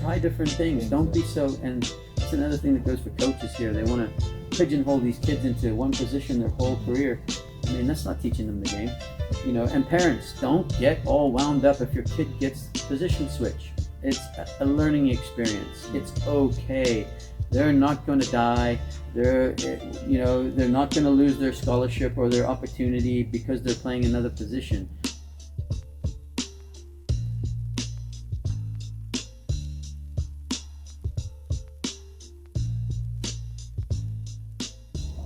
try different things. Don't be so, and it's another thing that goes for coaches here. They want to pigeonhole these kids into one position their whole career. I mean, that's not teaching them the game. And parents, don't get all wound up if your kid gets position switch. It's a learning experience. It's okay. They're not going to die. They're not going to lose their scholarship or their opportunity because they're playing another position.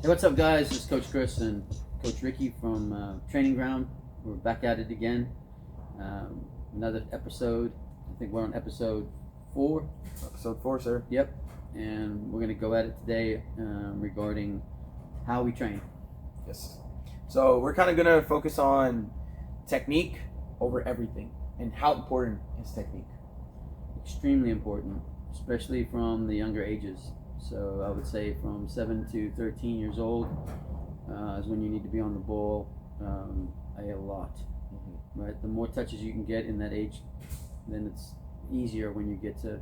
Hey, what's up, guys? This is Coach Chris and Coach Ricky from Training Ground. We're back at it again. Another episode. I think we're on episode 4. Episode 4, sir. Yep. And we're going to go at it today regarding how we train. Yes. So we're kind of going to focus on technique over everything and how important is technique. Extremely important, especially from the younger ages. So I would say from 7 to 13 years old is when you need to be on the ball a lot. Mm-hmm. Right? The more touches you can get in that age, then it's easier when you get to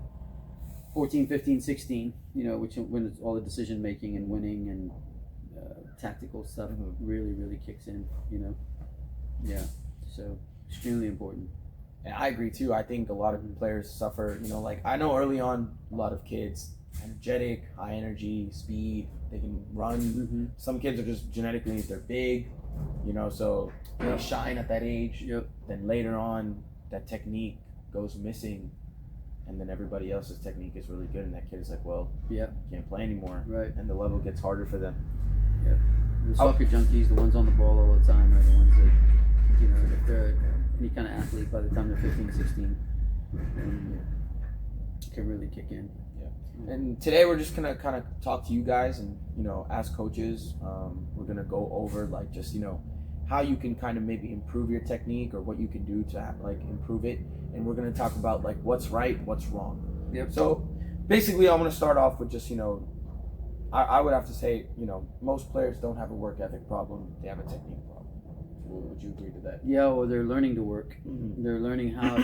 14, 15, 16, when it's all the decision making and winning and tactical stuff really kicks in, Yeah, so extremely important. And I agree too. I think a lot of players suffer, like I know early on a lot of kids, energetic, high energy, speed, they can run. Mm-hmm. Some kids are just genetically, they're big, so they shine at that age. Yep. Then later on, that technique goes missing. And then everybody else's technique is really good, and that kid is like, well, can't play anymore. Right. And the level gets harder for them. Yeah. The soccer junkies, the ones on the ball all the time, are the ones that, if they're any kind of athlete, by the time they're 15, 16, can really kick in. Yeah. And today we're just gonna kind of talk to you guys, and as coaches, we're gonna go over how you can kind of maybe improve your technique or what you can do to improve it. And we're going to talk about what's right, what's wrong. Yep. So basically I'm going to start off with just, I would have to say, most players don't have a work ethic problem. They have a technique problem. Would you agree to that? Yeah, or they're learning to work. Mm-hmm. They're learning how,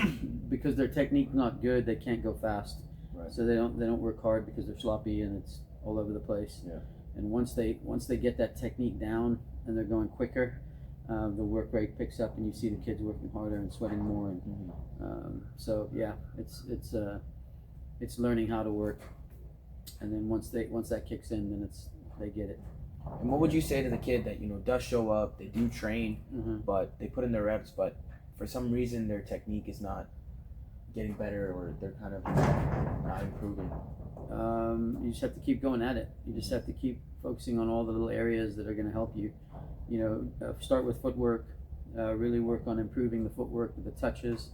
because their technique's not good, they can't go fast. Right. So they don't work hard because they're sloppy and it's all over the place. Yeah. And once they get that technique down and they're going quicker, the work rate picks up, and you see the kids working harder and sweating more, and so yeah, it's learning how to work, and then once that kicks in, then they get it. And what would you say to the kid that does show up, they do train, but they put in their reps, but for some reason their technique is not getting better, or they're kind of not improving? You just have to keep going at it. You just have to keep focusing on all the little areas that are going to help you. Start with footwork. Really work on improving the footwork, the touches,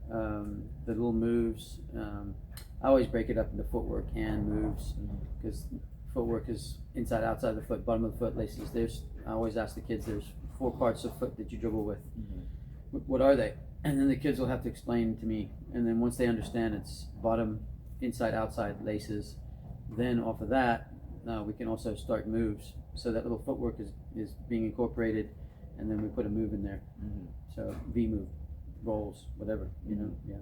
the little moves. I always break it up into footwork and moves, because footwork is inside, outside the foot, bottom of the foot, laces. I always ask the kids, there's 4 parts of foot that you dribble with. What are they? And then the kids will have to explain to me. And then once they understand, it's bottom, inside, outside, laces. Then off of that, we can also start moves. So that little footwork is being incorporated, and then we put a move in there. So V move, rolls, whatever, Yeah.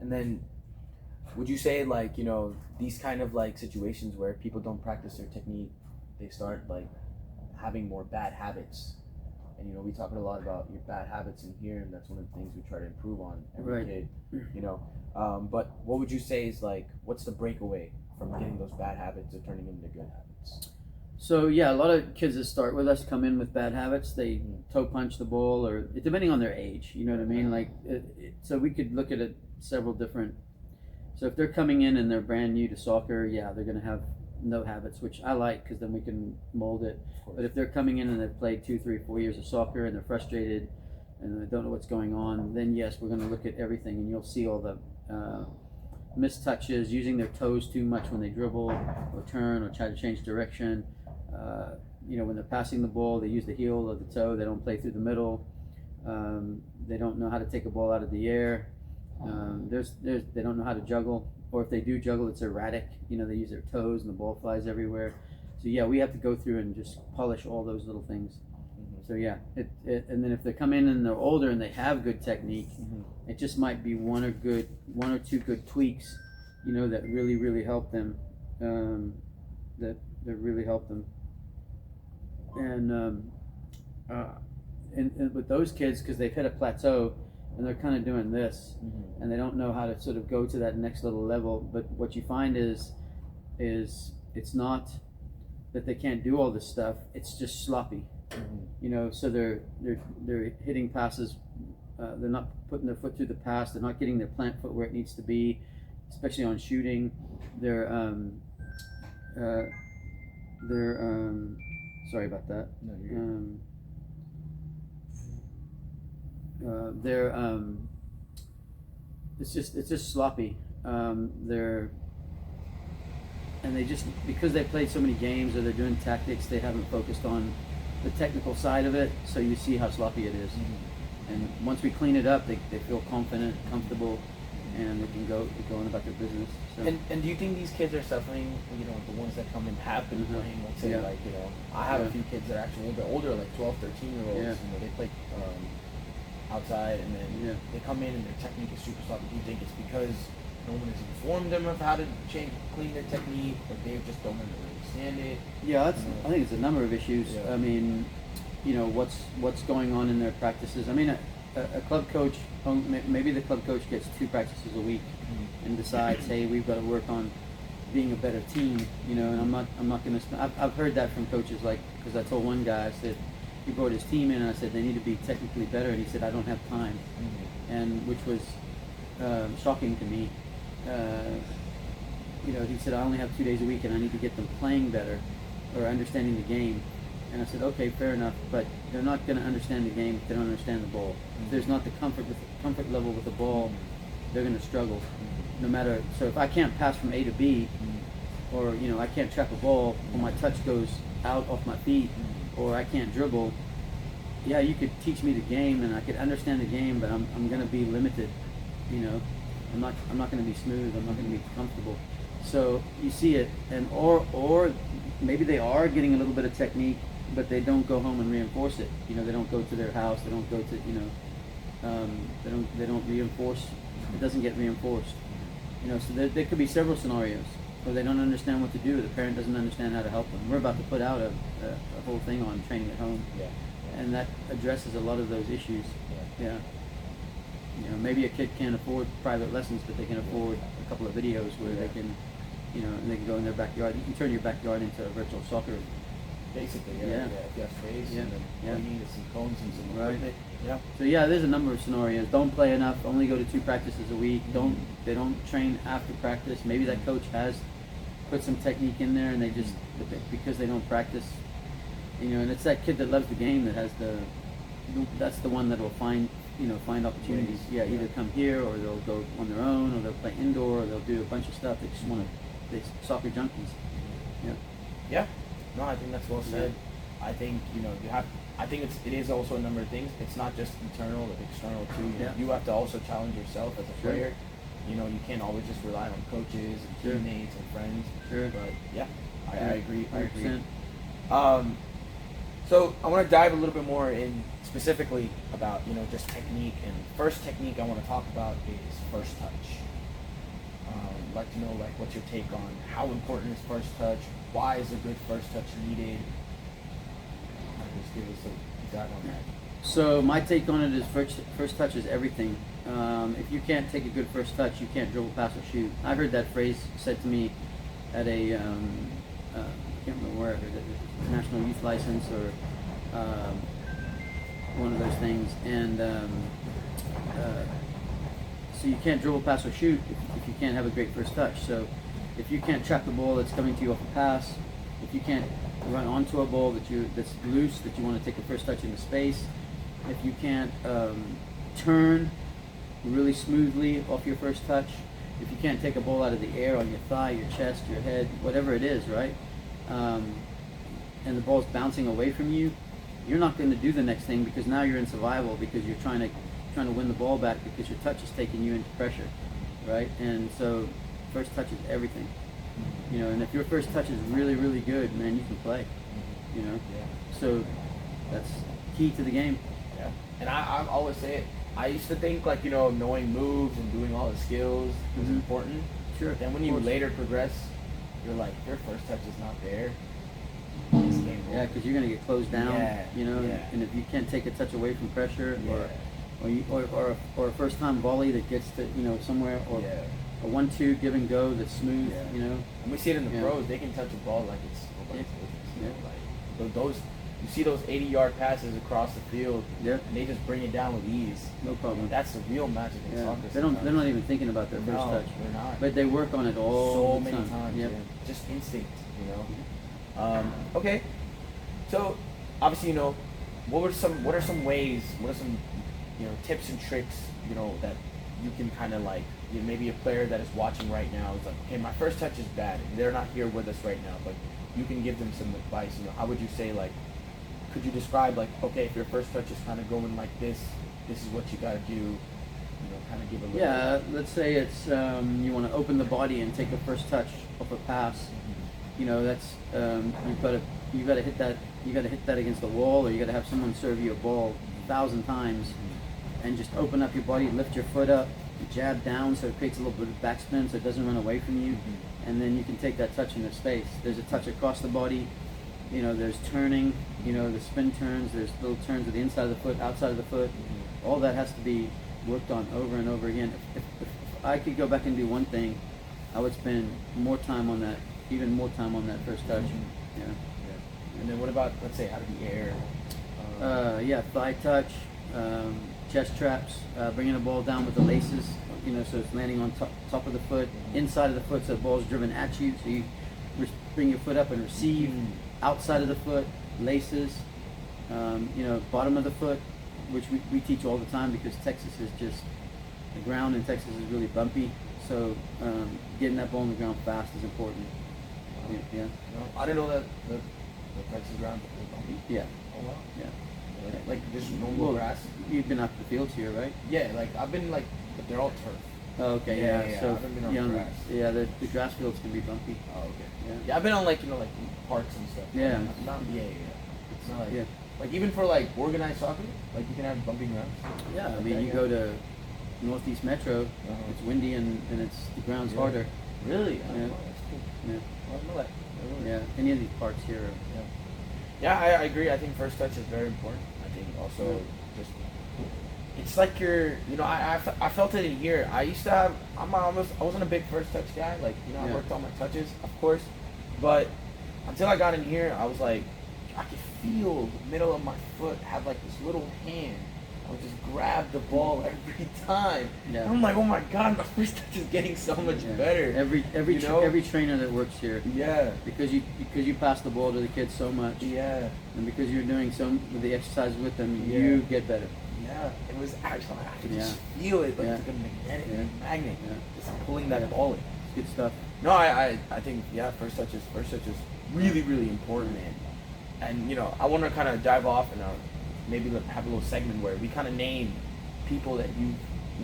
And then would you say these kind of situations where people don't practice their technique, they start having more bad habits? And we talk a lot about your bad habits in here, and that's one of the things we try to improve on every kid. But what would you say is what's the breakaway from getting those bad habits to turning them into good habits? So yeah, a lot of kids that start with us come in with bad habits. They toe punch the ball, or depending on their age, you know what I mean? So we could look at it several different. So if they're coming in and they're brand new to soccer, yeah, they're going to have no habits, which I like, because then we can mold it. But if they're coming in and they've played 2, 3, 4 years of soccer and they're frustrated and they don't know what's going on, then yes, we're going to look at everything, and you'll see all the missed touches, using their toes too much when they dribble or turn or try to change direction. When they're passing the ball, they use the heel of the toe. They don't play through the middle. They don't know how to take a ball out of the air. They don't know how to juggle, or if they do juggle, it's erratic. They use their toes and the ball flies everywhere. So yeah, we have to go through and just polish all those little things. So yeah, and then if they come in and they're older and they have good technique, it just might be one or two good tweaks, that really help them, that really help them. And and with those kids, because they've hit a plateau and they're kind of doing this, and they don't know how to sort of go to that next little level. But what you find is it's not that they can't do all this stuff; it's just sloppy. So they're hitting passes. They're not putting their foot through the pass. They're not getting their plant foot where it needs to be, especially on shooting. They're sorry about that. No, you're good. It's just sloppy. They just, because they played so many games or they're doing tactics, they haven't focused on the technical side of it. So you see how sloppy it is. And once we clean it up, they feel confident, comfortable, and they can go on about their business. So. And do you think these kids are suffering? The ones that come in have been playing. Let's say, I have a few kids that are actually a little bit older, like 12, 13-year-olds. They play outside, and then they come in and their technique is super sloppy. Do you think it's because no one has informed them of how to clean their technique, or they just don't understand it? Yeah, I think it's a number of issues. Yeah. I mean, what's going on in their practices. I mean, a club coach, maybe the club coach gets 2 practices a week and decides, hey, we've got to work on being a better team. And I'm not going to. I've heard that from coaches, because I told one guy, I said, he brought his team in, and I said they need to be technically better, and he said I don't have time, and which was shocking to me. He said I only have 2 days a week, and I need to get them playing better or understanding the game. And I said, okay, fair enough, but they're not going to understand the game if they don't understand the ball. If there's not the comfort level with the ball, they're going to struggle. No matter. So if I can't pass from A to B, or I can't trap a ball, or my touch goes out off my feet, or I can't dribble. Yeah, you could teach me the game, and I could understand the game, but I'm going to be limited. I'm not going to be smooth. I'm not going to be comfortable. So you see it, and or maybe they are getting a little bit of technique, but they don't go home and reinforce it. They don't go to their house. They don't go to they don't reinforce. It doesn't get reinforced. So there could be several scenarios where they don't understand what to do. The parent doesn't understand how to help them. We're about to put out a whole thing on training at home, and that addresses a lot of those issues. Yeah. Maybe a kid can't afford private lessons, but they can afford a couple of videos where they can, and they can go in their backyard. You can turn your backyard into a virtual soccer. Basically, if you have space, and then all you need is some cones and some equipment. Yeah. So there's a number of scenarios. Don't play enough. Only go to 2 practices a week. They don't train after practice. Maybe that coach has put some technique in there, and they just, because they don't practice, and it's that kid that loves the game that has that's the one that will find opportunities. Either come here, or they'll go on their own, or they'll play indoor, or they'll do a bunch of stuff. They just want to, they soccer junkies. Yeah. No, I think that's well said. I think I think it is also a number of things. It's not just internal, but external too. You have to also challenge yourself as a player. You can't always just rely on coaches and teammates and friends. But I agree. 100%. So I want to dive a little bit more in specifically about just technique. And first technique I want to talk about is first touch. I'd like to know what's your take on how important is first touch? Why is a good first touch needed? Just give us a dive on that. So my take on it is first touch is everything. If you can't take a good first touch, you can't dribble, pass, or shoot. I heard that phrase said to me at a I can't remember where I heard it, national youth license or one of those things. And so you can't dribble, pass, or shoot if you can't have a great first touch. So if you can't trap the ball that's coming to you off a pass, if you can't run onto a ball that's loose, that you want to take a first touch into space, if you can't turn really smoothly off your first touch, if you can't take a ball out of the air on your thigh, your chest, your head, whatever it is, right? And the ball's bouncing away from you, you're not going to do the next thing, because now you're in survival, because you're trying to win the ball back, because your touch is taking you into pressure, right? And so first touch is everything. And if your first touch is really, really good, man, you can play. So that's key to the game. Yeah. And I always say it. I used to think like, you know, knowing moves and doing all the skills was Mhm. important. Sure. Then when you later progress, you're like, your first touch is not there. It's game over. Yeah, because you're gonna get closed down. Yeah, You know, yeah. and if you can't take a touch away from pressure, Yeah. or a first time volley that gets to somewhere, or Yeah. a 1-2 give and go that's smooth. Yeah. You know. And we see it in the Yeah. pros. They can touch a ball like it's nobody's business. You know, Yeah. like those, you see those 80-yard passes across the field, Yeah. and they just bring it down with ease. No problem. That's the real magic in Yeah. soccer. They're not even thinking about their first No, touch. they're not. But they work on it all So the many time. times. Yep. Yeah. Just instinct, you know. Okay, so obviously, you know, what are some ways? What are some, you know, tips and tricks, you know, that you can kind of like, you know, maybe a player that is watching right now is like, okay, my first touch is bad. They're not here with us right now, but you can give them some advice. You know, how would you say, like, could you describe like, okay, if your first touch is kind of going like this is what you got to do. You know, kind of give a little. Yeah, let's say it's you want to open the body and take a first touch off a pass. You know, that's you got to hit that. You got to hit that against the wall, or you got to have someone serve you a ball 1,000 times, and just open up your body, lift your foot up, jab down, so it creates a little bit of backspin, so it doesn't run away from you, and then you can take that touch into space. There's a touch across the body. You know, there's turning. You know, the spin turns. There's little turns at the inside of the foot, outside of the foot. All that has to be worked on over and over again. If I could go back and do one thing, I would spend more time on that, even more time on that first touch. Yeah. And then what about, let's say, out of the air? Yeah, thigh touch, chest traps, bringing the ball down with the laces. You know, so it's landing on top of the foot, inside of the foot, so the ball's driven at you. So you bring your foot up and receive. Outside of the foot, laces. You know, bottom of the foot, which we teach all the time because Texas is just, the ground in Texas is really bumpy. So getting that ball on the ground fast is important. Yeah. No, I didn't know that the Texas ground was bumpy. Yeah. Oh wow. Yeah. Like there's normal grass. You've been out to the fields here, right? Yeah, like I've been like, but they're all turf. Oh, okay. Yeah, Yeah. yeah, So I haven't been on grass. Yeah, the grass fields can be bumpy. Oh, okay. Yeah. Yeah, I've been on like, you know, like parks and stuff. Yeah. Not yeah. It's not like, Yeah. like even for like organized soccer, like you can have bumpy grounds. Yeah. I Like mean, that, you yeah. go to Northeast Metro, Uh-huh. it's windy and it's the ground's Yeah. harder. Really? Yeah. Oh, that's cool. Yeah. I didn't know that. Yeah. Any of these parks here. Yeah. Yeah, I agree. I think first touch is very important. I think also just, it's like you're, you know, I felt it in here. I used to have, I wasn't a big first touch guy. Like, you know, I Yeah. worked on my touches, of course, but until I got in here, I was like, I could feel the middle of my foot have like this little hand. I would just grab the ball every time. Yeah. And I'm like, oh my god, my first touch is getting so much Yeah. better. You know? Every trainer that works here, Yeah. because you pass the ball to the kids so much, Yeah. and because you're doing the exercise with them, Yeah. you get better. Yeah, it was actually, I could Yeah. just feel it, like Yeah. it's like a Yeah. magnet, Yeah. just pulling that Yeah. ball in. It's good stuff. No, I think, yeah, first touch is really, really important, man. And, you know, I want to kind of dive off and maybe have a little segment where we kind of name people that you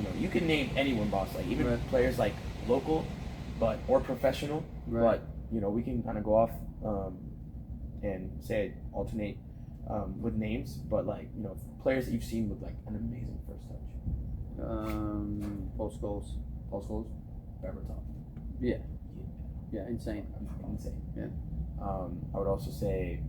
know, you can name anyone, boss, like even Right. players like local, or professional, Right. but, you know, we can kind of go off and alternate with names, but like, you know, players that you've seen with like an amazing first touch. Paul Scholes. Paul Scholes, Berbatov. Yeah. Yeah, insane. Insane. Yeah. I would also say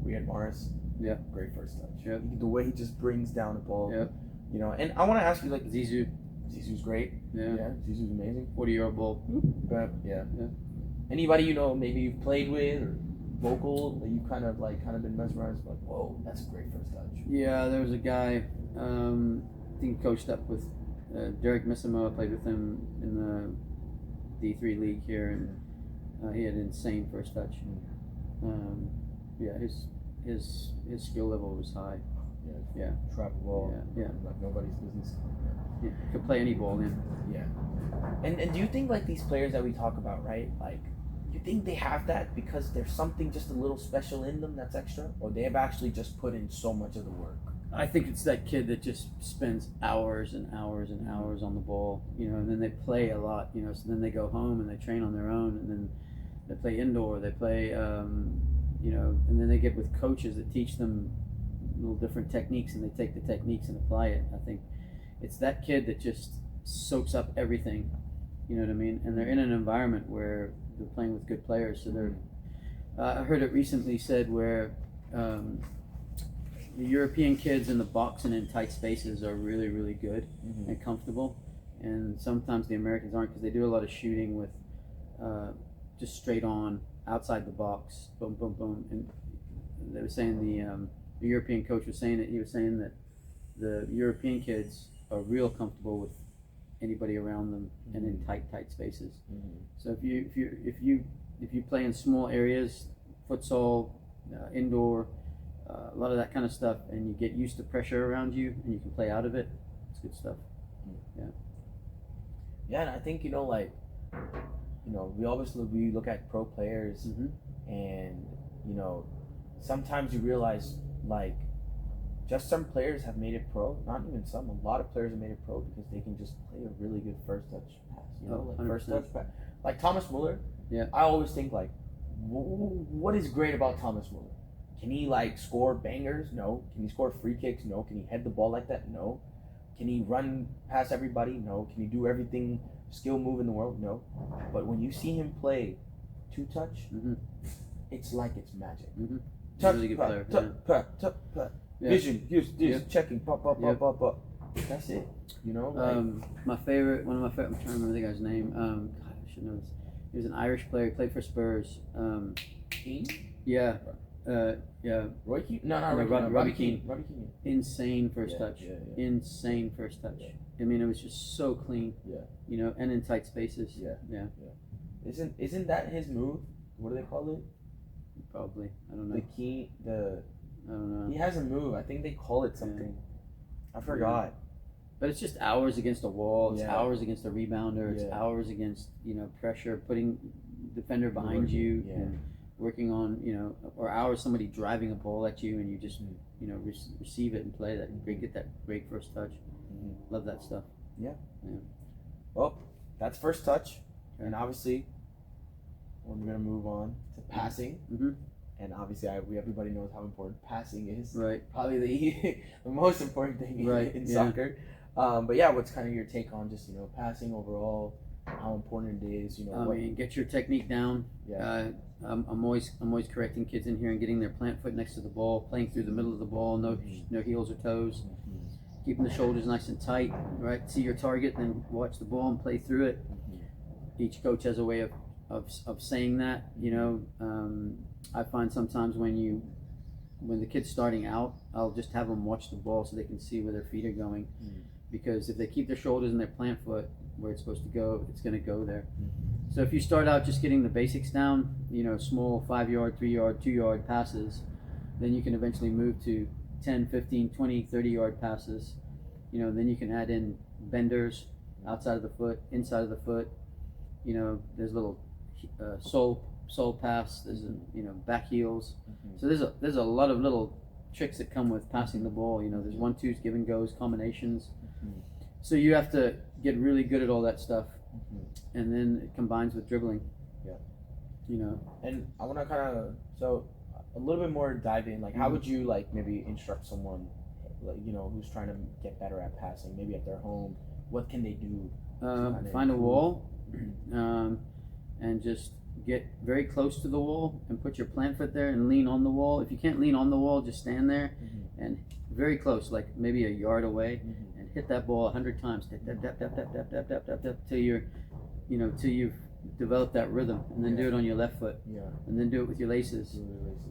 Riyad Mahrez. Yeah. Great first touch. Yep. The way he just brings down the ball. Yep. You know, and I want to ask you, like, Zizou. Zizou's great. Yeah. Zizou's amazing. 40-year-old bull. But yeah. Yeah. Anybody you know maybe you've played with or vocal that you've kind of been mesmerized, like, whoa, that's a great first touch. Yeah, there was a guy, I think coached up with Derek Missimo. I played with him in the D3 league here, and he had an insane first touch. Yeah, his skill level was high. Yeah. Trap a ball. Yeah. Like nobody's business. Yeah. Could play any ball in. Yeah. And do you think like these players that we talk about, right? Like, you think they have that because there's something just a little special in them that's extra, or they have actually just put in so much of the work? I think it's that kid that just spends hours and hours and hours on the ball, you know, and then they play a lot, you know, so then they go home and they train on their own, and then they play indoor, they play, you know, and then they get with coaches that teach them little different techniques, and they take the techniques and apply it. I think it's that kid that just soaks up everything. You know what I mean? And they're in an environment where they're playing with good players. So they're. I heard it recently said where the European kids in the box and in tight spaces are really, really good and comfortable, and sometimes the Americans aren't, because they do a lot of shooting with just straight on outside the box, boom, boom, boom. And they were saying the European coach was saying that the European kids are real comfortable with anybody around them and in tight spaces. So if you play in small areas, futsal, indoor, a lot of that kind of stuff, and you get used to pressure around you and you can play out of it, it's good stuff. Yeah, and I think we look at pro players, and sometimes you realize just some players have made it pro. Not even some. A lot of players have made it pro because they can just play a really good first touch pass. First touch pass. Like Thomas Muller. Yeah. I always think what is great about Thomas Muller? Can he score bangers? No. Can he score free kicks? No. Can he head the ball like that? No. Can he run past everybody? No. Can he do everything skill move in the world? No. But when you see him play two touch, it's like it's magic. Touch, really good player. Vision, checking, pop. That's it. My favorite, one of my favorite, I'm trying to remember the guy's name. God, I should know this. He was an Irish player. He played for Spurs. Keane? Yeah. Roy Keane? No, Robbie Keane. Robbie Keane. Insane first touch. Insane first touch. I mean, it was just so clean. And in tight spaces. Isn't that his move? What do they call it? Probably. I don't know. I don't know. He has a move. I think they call it something. I forgot. But it's just hours against a wall. It's hours against a rebounder. It's hours against pressure, putting defender behind you, and working on or hours somebody driving a ball at you, and you just receive it and play that. Get that great first touch. Love that stuff. Yeah. Well, that's first touch, and obviously we're gonna move on to passing. And obviously, everybody knows how important passing is. Right. Probably the most important thing in soccer. But yeah, what's kind of your take on just passing overall? How important it is? Get your technique down. Yeah. I'm always correcting kids in here and getting their plant foot next to the ball, playing through the middle of the ball, no heels or toes, keeping the shoulders nice and tight. Right. See your target, then watch the ball and play through it. Each coach has a way of saying that. I find sometimes when the kid's starting out, I'll just have them watch the ball so they can see where their feet are going. Because if they keep their shoulders and their plant foot where it's supposed to go, it's going to go there. So if you start out just getting the basics down, small 5-yard, 3-yard, 2-yard passes, then you can eventually move to 10, 15, 20, 30-yard passes. Then you can add in benders, outside of the foot, inside of the foot. There's little sole pass. There's back heels. So there's a lot of little tricks that come with passing the ball. There's 1-2s, give and goes, combinations. So you have to get really good at all that stuff, and then it combines with dribbling. And I want to a little bit more dive in. How would you maybe instruct someone who's trying to get better at passing, maybe at their home? What can they do? Find a wall, and just get very close to the wall and put your plant foot there and lean on the wall. If you can't lean on the wall, just stand there and very close, like maybe a yard away, and hit that ball 100 times. Tap till you've developed that rhythm, and then do it on your left foot, and then do it with your laces,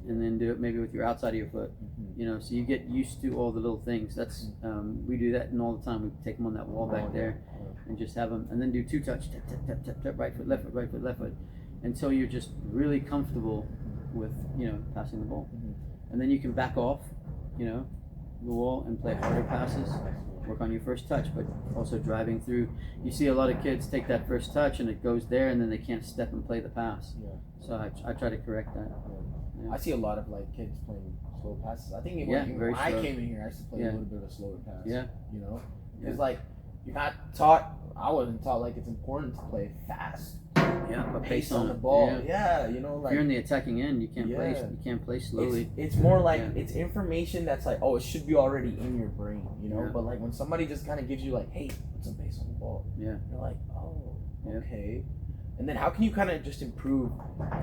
and then do it maybe with your outside of your foot. So you get used to all the little things. That's we do that, and all the time we take them on that wall back there, and just have them, and then do 2 touch, tap, right foot, left foot, until you're just really comfortable with passing the ball, and then you can back off, the wall and play harder passes. Work on your first touch, but also driving through. You see a lot of kids take that first touch and it goes there, and then they can't step and play the pass. So I try to correct that. I see a lot of kids playing slow passes. I think when I came in here, I used to play a little bit of a slower pass. Because you're not taught. I wasn't taught it's important to play fast. Yeah, a pace pace on on the it. ball. Yeah. Yeah, you know, If like you're in the attacking end, you can't play. Yeah. You can't play slowly. it's more like Yeah. it's information that's like, oh, it should be already in your brain, you know. Yeah. But like when somebody just kind of gives you like, hey, put some pace on the ball. Yeah. You're like, oh, Yeah. okay. And then how can you kind of just improve?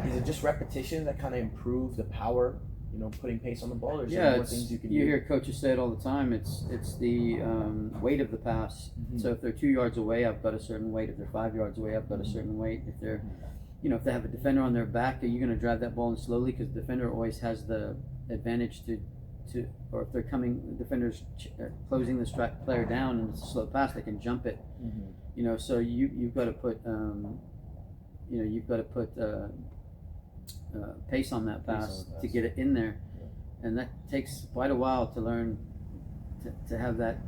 Is it just repetition that kind of improve the power? You know, putting pace on the ball, or is there more things you can do? You hear coaches say it all the time. It's the weight of the pass. Mhm. So if they're 2 yards away, I've got a certain weight. If they're 5 yards away, I've got a certain weight. If they're, if they have a defender on their back, are you going to drive that ball in slowly? Because the defender always has the advantage to, or if they're coming, the defender's closing the player down and it's a slow pass, they can jump it. Mm-hmm. So you've got to put, pace on that pass to get it in there, and that takes quite a while to learn to have that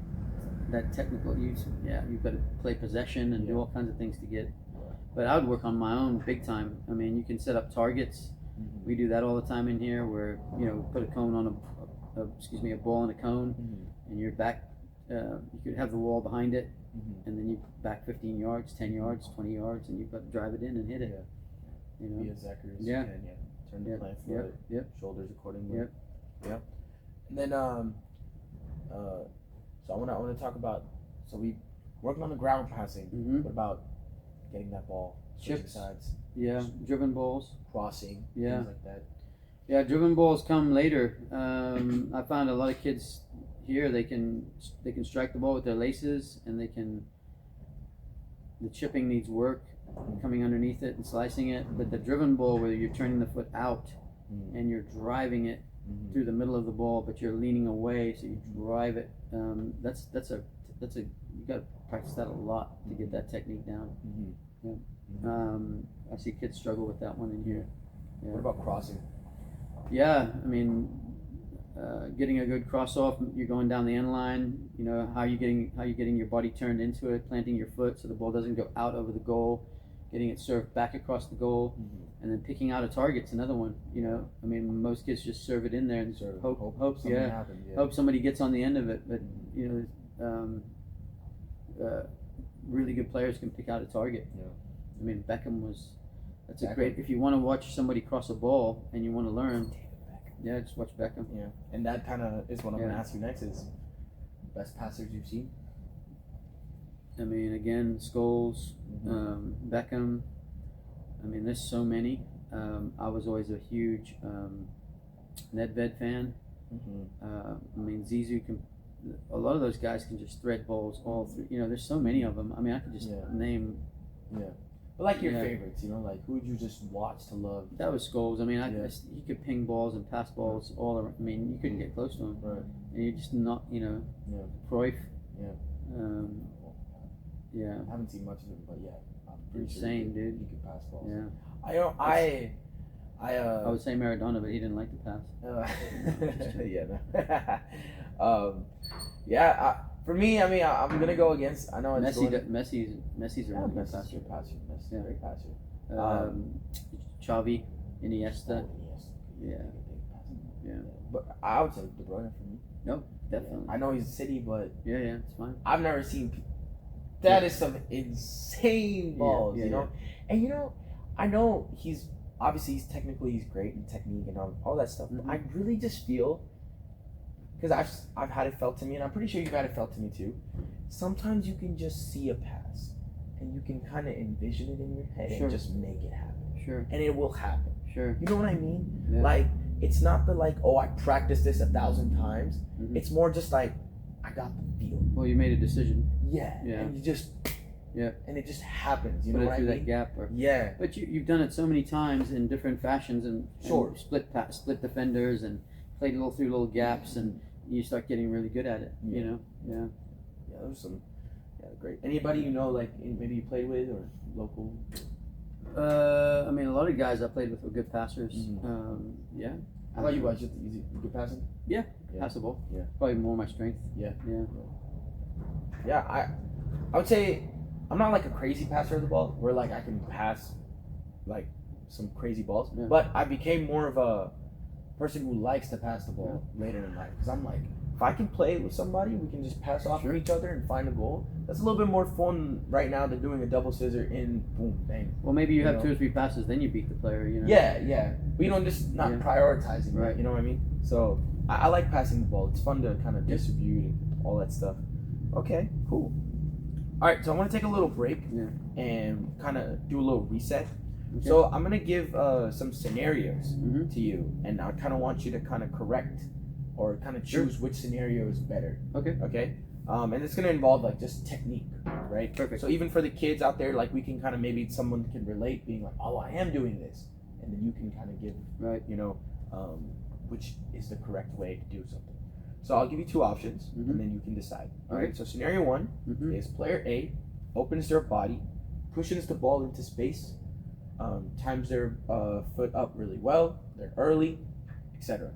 technical use. Yeah, you've got to play possession and do all kinds of things to get. But I would work on my own big time. I mean, you can set up targets. Mm-hmm. We do that all the time in here, where put a cone on a ball on a cone, and you're back. You could have the wall behind it, and then you back 15 yards, 10 yards, 20 yards, and you've got to drive it in and hit it. Be as accurate as Yeah. you can. Turn the plant foot, shoulders accordingly. Yep. And then so I want to talk about, so we working on the ground passing. What about getting that ball, switching sides? Yeah, driven balls, crossing, yeah, things like that. Yeah, driven balls come later. I found a lot of kids here, they can strike the ball with their laces, and the chipping needs work, coming underneath it and slicing it. But the driven ball, where you're turning the foot out and you're driving it through the middle of the ball, but you're leaning away, so you drive it. That's you got to practice that a lot to get that technique down. I see kids struggle with that one in here. Yeah. What about crossing? Yeah, I mean, getting a good cross off, you're going down the end line. How you getting your body turned into it, planting your foot so the ball doesn't go out over the goal, getting it served back across the goal, and then picking out a target's another one. I mean, most kids just serve it in there and hope something happens. Hope somebody gets on the end of it. But really good players can pick out a target. I mean, Beckham was. That's a great. If you want to watch somebody cross a ball and you want to learn, just watch Beckham. Yeah, and that kind of is what I'm going to ask you next: is best passers you've seen. I mean, again, Scholes, Beckham. I mean, there's so many. I was always a huge Nedved fan. I mean, Zizou can. A lot of those guys can just thread balls all through. There's so many of them. I mean, I could just name. Yeah. But like your favorites, who would you just watch to love? That was Scholes. I mean, he could ping balls and pass balls all around. I mean, you couldn't get close to him. Right. And you just not, Cruyff. Yeah. Yeah. I haven't seen much of him, but I'm pretty insane, sure dude. He could pass balls. Yeah. I would say Maradona, but he didn't like to pass. For me, I mean, I'm gonna go against. I know it's Messi's a really good passer. Messi's a great passer. Xavi, Iniesta. Yeah. But I would say De Bruyne for me. No, definitely. I know he's a City, but yeah, it's fine. I've never seen. That is some insane balls, you know. And I know he's technically he's great in technique and all that stuff. But I really just feel. Because I've had it felt to me, and I'm pretty sure you've had it felt to me too. Sometimes you can just see a pass, and you can kind of envision it in your head and just make it happen. Sure. And it will happen. Sure. You know what I mean? Yeah. Like, it's not the I practiced this 1,000 times. It's more just like, I got the feeling. Well, you made a decision. Yeah. And you just. Yeah. And it just happens. You Put know it what I through mean? that gap. But you've done it so many times in different fashions and split defenders and played through little gaps and. You start getting really good at it, Yeah, there's some, great. Anybody maybe you played with or local? I mean, a lot of guys I played with were good passers. Yeah. How about you guys? You good passing? Yeah, passable. Yeah. Probably more my strength. Yeah. Yeah. I would say I'm not like a crazy passer of the ball, where I can pass some crazy balls, but I became more of a person who likes to pass the ball later in life, because I'm if I can play with somebody, we can just pass off of each other and find a goal. That's a little bit more fun right now than doing a double scissor in boom bang. Well, maybe you have 2 or 3 passes, then you beat the player. You know. Yeah. But just not prioritizing. Right. You know what I mean? So I like passing the ball. It's fun to kind of distribute and all that stuff. Okay, cool. All right, so I want to take a little break and kind of do a little reset. Okay. So I'm gonna give some scenarios to you, and I kind of want you to kind of correct or kind of choose which scenario is better. Okay. And it's gonna involve like just technique, right? Perfect. So even for the kids out there, like we can kind of maybe someone can relate, being like, oh, I am doing this, and then you can kind of give which is the correct way to do something. So I'll give you 2 options, and then you can decide. All right. So scenario 1 is player A opens their body, pushes the ball into space, times their foot up really well, they're early, etc.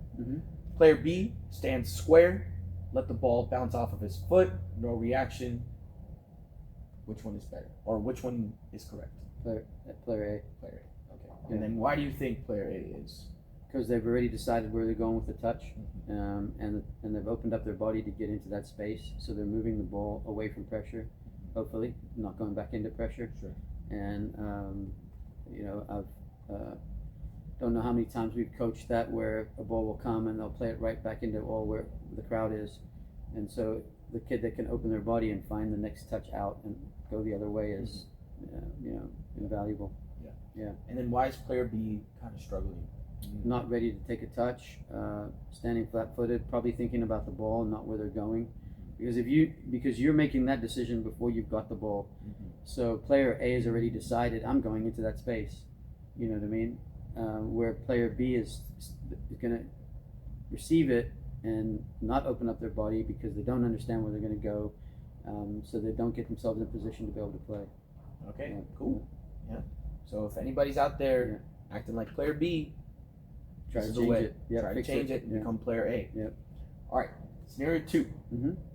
Player B stands square, let the ball bounce off of his foot, no reaction. Which one is better, or which one is correct? Player A. Player A. Okay. Yeah. And then why do you think player A is? Because they've already decided where they're going with the touch, and they've opened up their body to get into that space, so they're moving the ball away from pressure, hopefully not going back into pressure. Sure. And I've don't know how many times we've coached that where a ball will come and they'll play it right back into all where the crowd is, and so the kid that can open their body and find the next touch out and go the other way is invaluable. Yeah. And then why is player B kind of struggling? Not ready to take a touch, standing flat-footed, probably thinking about the ball, not where they're going, because you're making that decision before you've got the ball. So player A has already decided, I'm going into that space. You know what I mean? Where player B is going to receive it and not open up their body because they don't understand where they're going to go, so they don't get themselves in a position to be able to play. Okay, cool. Yeah. So if anybody's out there acting like player B, try to change it. Try to change it and become player A. Yep. All right. Scenario 2.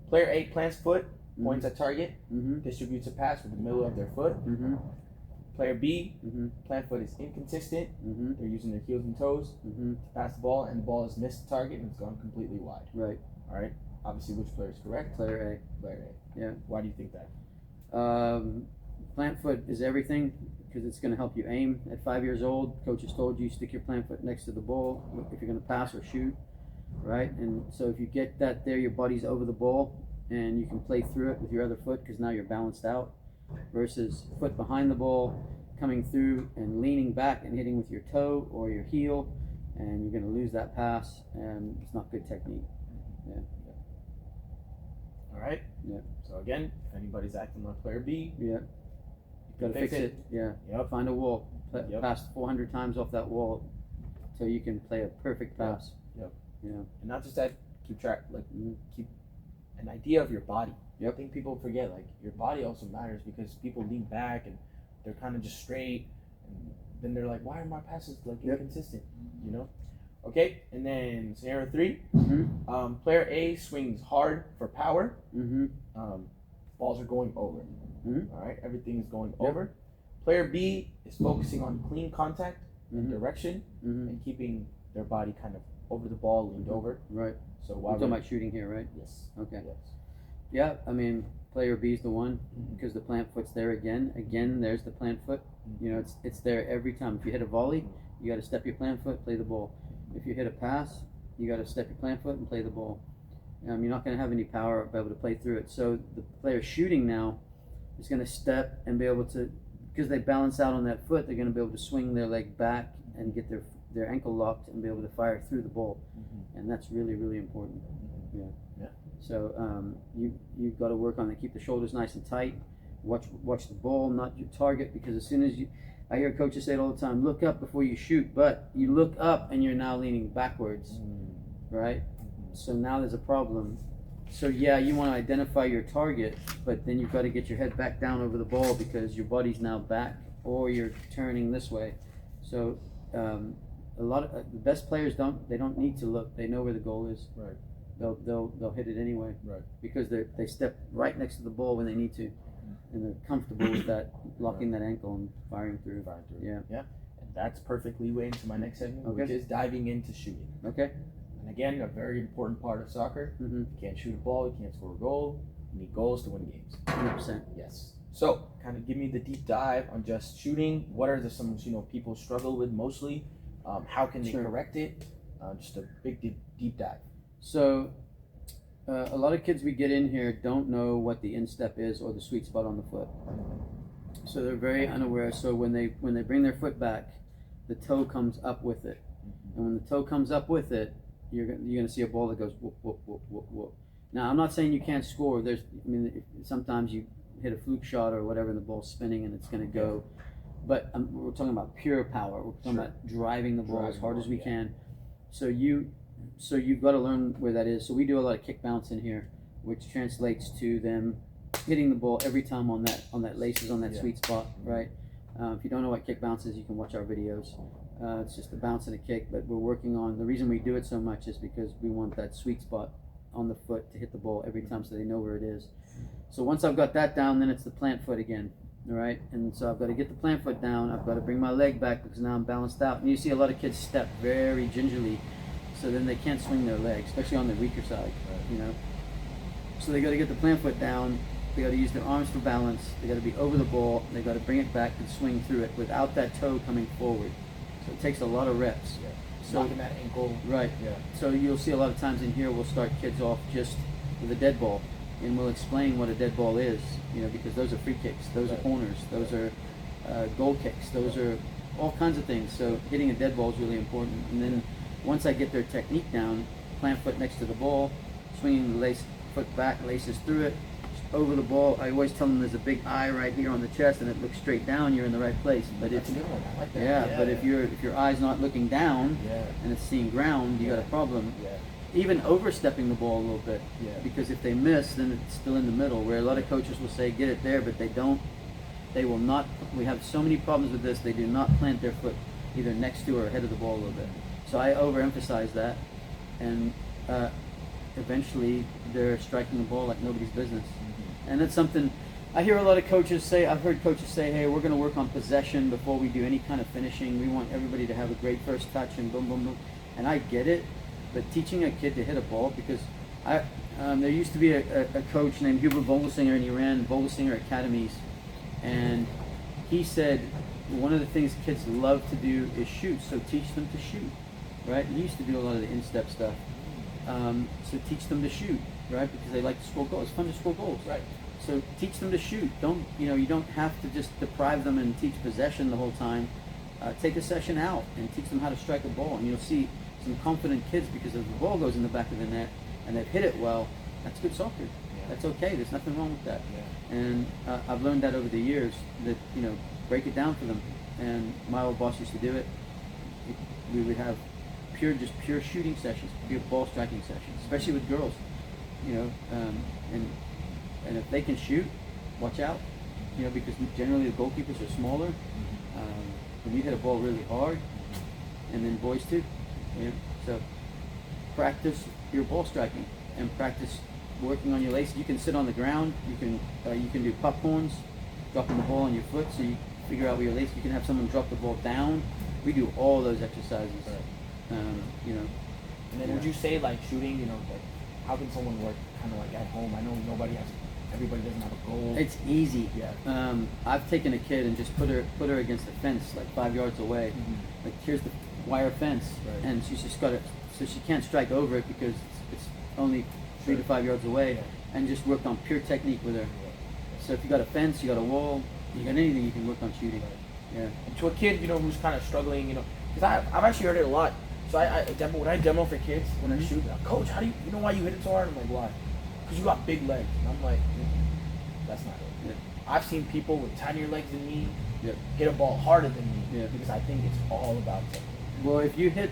Player A plants foot, points at target, distributes a pass with the middle of their foot. Player B, plant foot is inconsistent. They're using their heels and toes to pass the ball, and the ball has missed the target and it's gone completely wide. Right. All right. Obviously, which player is correct? Player A. Player A. Yeah. Why do you think that? Plant foot is everything because it's going to help you aim. At 5 years old, coaches told you stick your plant foot next to the ball if you're going to pass or shoot, right? And so if you get that there, your body's over the ball and you can play through it with your other foot because now you're balanced out, versus foot behind the ball, coming through and leaning back and hitting with your toe or your heel, and you're going to lose that pass, and it's not good technique. Yeah. All right. Yeah. So again, if anybody's acting like player B, got to fix it. Yeah. Yep. Find a wall. Pass 400 times off that wall so you can play a perfect pass. Yep. Yeah. And not just that, keep track, like keep an idea of your body. I think people forget, like, your body also matters because people lean back and they're kind of just straight, and then they're like, why are my passes like inconsistent? You know? Okay, and then scenario 3, player A swings hard for power. Balls are going over. All right, everything is going over. Player B is focusing on clean contact and direction and keeping their body kind of over the ball, leaned over. Right. So we're talking about shooting here, right? Yes. Okay. Yes. Yeah, I mean, player B is the one because the plant foot's there again. Again, there's the plant foot. You know, it's there every time. If you hit a volley, you got to step your plant foot, play the ball. If you hit a pass, you got to step your plant foot and play the ball. You're not going to have any power or be able to play through it. So the player shooting now is going to step and be able to, because they balance out on that foot, they're going to be able to swing their leg back and get their ankle locked and be able to fire through the ball. And that's really, really important. Yeah. So you've got to work on it. Keep the shoulders nice and tight. Watch the ball, not your target, because as soon as I hear coaches say it all the time, look up before you shoot, but you look up and you're now leaning backwards, right? So now there's a problem. So yeah, you want to identify your target, but then you've got to get your head back down over the ball because your body's now back, or you're turning this way. So a lot of the best players don't need to look. They know where the goal is. Right. They'll hit it anyway. Right. Because they step right next to the ball when they need to, and they're comfortable with that, locking that ankle and firing through. Yeah. And that's perfectly way into my next segment, which is diving into shooting. Okay. And again, a very important part of soccer. Mm-hmm. You can't shoot a ball, you can't score a goal. You need goals to win games. 100%. Yes. So, kind of give me the deep dive on just shooting. What are some people struggle with mostly? How can they correct it? Just a big deep dive. So, a lot of kids we get in here don't know what the instep is or the sweet spot on the foot. So they're very unaware. So when they bring their foot back, the toe comes up with it, and when the toe comes up with it, you're gonna see a ball that goes whoop whoop whoop whoop whoop. Now I'm not saying you can't score. Sometimes you hit a fluke shot or whatever, and the ball's spinning and it's gonna go. But we're talking about pure power. We're talking about driving the ball as hard as we can. So you've got to learn where that is. So we do a lot of kick bounce in here, which translates to them hitting the ball every time on that laces on that sweet spot, right? If you don't know what kick bounce is, you can watch our videos. It's just a bounce and a kick, but we're working on, the reason we do it so much is because we want that sweet spot on the foot to hit the ball every time so they know where it is. So once I've got that down, then it's the plant foot again, all right? And so I've got to get the plant foot down. I've got to bring my leg back because now I'm balanced out. And you see a lot of kids step very gingerly, so then they can't swing their legs, especially on the weaker side, So they got to get the plant foot down. They got to use their arms for balance. They got to be over the ball. They got to bring it back and swing through it without that toe coming forward. So it takes a lot of reps. Yeah. So knocking that ankle. Right. Yeah. So you'll see a lot of times in here we'll start kids off just with a dead ball, and we'll explain what a dead ball is. Because those are free kicks, those are corners, those are goal kicks, those are all kinds of things. So hitting a dead ball is really important. And then once I get their technique down, plant foot next to the ball, swinging the foot back, laces through it, over the ball. I always tell them there's a big eye right here on the chest, and it looks straight down. You're in the right place. But That's a good one. I like that. Yeah, but if your eye's not looking down and it's seeing ground, you got a problem. Yeah. Even overstepping the ball a little bit. Yeah. Because if they miss, then it's still in the middle. Where a lot of coaches will say get it there, but they don't. They will not. We have so many problems with this. They do not plant their foot either next to or ahead of the ball a little bit. So I overemphasize that, and eventually they're striking the ball like nobody's business. And that's something I hear a lot of coaches say. I've heard coaches say, hey, we're going to work on possession before we do any kind of finishing. We want everybody to have a great first touch and boom, boom, boom. And I get it, but teaching a kid to hit a ball, because there used to be a coach named Hubert Vogelsinger, and he ran Vogelsinger Academies. And he said one of the things kids love to do is shoot, so teach them to shoot, right? He used to do a lot of the instep stuff. So teach them to shoot, right? Because they like to score goals. It's fun to score goals. Right. So teach them to shoot. You don't have to just deprive them and teach possession the whole time. Take a session out and teach them how to strike a ball. And you'll see some confident kids, because if the ball goes in the back of the net and they've hit it well, that's good soccer. Yeah. That's okay. There's nothing wrong with that. Yeah. And I've learned that over the years, that, break it down for them. And my old boss used to do it. We would have pure shooting sessions, pure ball striking sessions, especially with girls, and if they can shoot, watch out, because generally the goalkeepers are smaller. When you hit a ball really hard, and then boys too, so practice your ball striking and practice working on your laces. You can sit on the ground. You can do popcorns, dropping the ball on your foot, so you figure out where your lace. You can have someone drop the ball down. We do all those exercises. Right. And then would you say, like, shooting, how can someone work kind of like at home? I know everybody doesn't have a goal. It's easy. Yeah. I've taken a kid and just put her against the fence like 5 yards away. Mm-hmm. Like, here's the wire fence, right. And she's just got it, so she can't strike over it because it's only 3 to 5 yards away, and just worked on pure technique with her. Yeah. So if you got a fence, you got a wall, you got anything, you can work on shooting. Right. Yeah. And to a kid, who's kind of struggling, because I've actually heard it a lot. So when I demo for kids, when I shoot, Coach, how do you know why you hit it so hard? I'm like, why? Because you got big legs. And I'm like, that's not it. Yeah. I've seen people with tinier legs than me hit a ball harder than me, because I think it's all about technique. Well, if you hit